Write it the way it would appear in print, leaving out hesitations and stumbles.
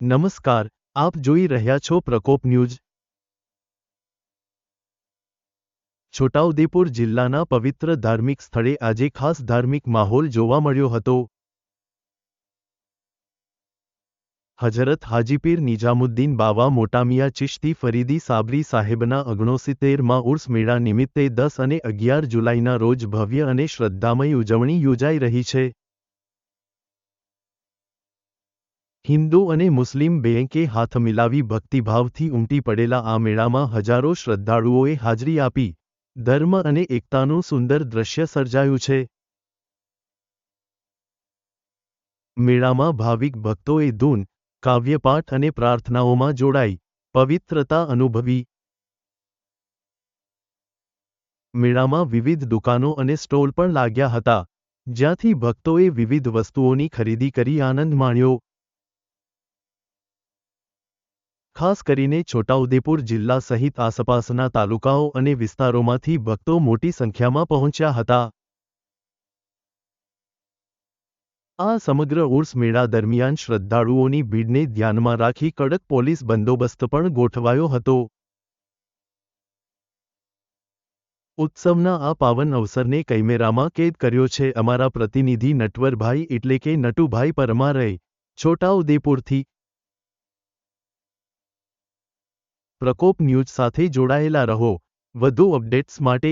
નમસ્કાર, આપ જોઈ રહ્યા છો પ્રકોપ ન્યૂઝ। છોટાઉદેપુર જિલ્લાના પવિત્ર ધાર્મિક સ્થળે આજે ખાસ ધાર્મિક માહોલ જોવા મળ્યો હતો। હજરત હાજીપીર નિજામુદ્દીન બાવા મોટામિયા ચિશ્તી ફરીદી સાબરી સાહેબના 69માં ઉર્સ મેળા નિમિત્તે 10 અને 11 જુલાઈના રોજ ભવ્ય અને શ્રદ્ધામય ઉજવણી યોજાઈ રહી છે। હિન્દુ અને મુસ્લિમ બેંકે હાથ મિલાવી ભક્તિભાવથી ઉમટી પડેલા આ મેળામાં હજારો શ્રદ્ધાળુઓએ હાજરી આપી ધર્મ અને એકતાનું સુંદર દ્રશ્ય સર્જાયું છે। મેળામાં ભાવિક ભક્તોએ ધૂન, કાવ્યપાઠ અને પ્રાર્થનાઓમાં જોડાઈ પવિત્રતા અનુભવી। મેળામાં વિવિધ દુકાનો અને સ્ટોલ પણ લાગ્યા હતા, જ્યાંથી ભક્તોએ વિવિધ વસ્તુઓની ખરીદી કરી આનંદ માણ્યો। ખાસ કરીને છોટાઉદેપુર જિલ્લા સહિત આસપાસના તાલુકાઓ અને વિસ્તારોમાંથી ભક્તો મોટી સંખ્યામાં પહોંચ્યા હતા। આ સમગ્ર ઉર્સ મેળા દરમિયાન શ્રદ્ધાળુઓની ભીડને ધ્યાનમાં રાખી કડક પોલીસ બંદોબસ્ત પણ ગોઠવાયો હતો। ઉત્સવના આ પાવન અવસરને કેમેરામાં કેદ કર્યો છે અમારા પ્રતિનિધિ નટવરભાઈ એટલે કે નટુભાઈ પરમારે, છોટાઉદેપુરથી। પ્રકોપ ન્યૂઝ સાથે જોડાયેલા રહો। વધુ અપડેટ્સ માટે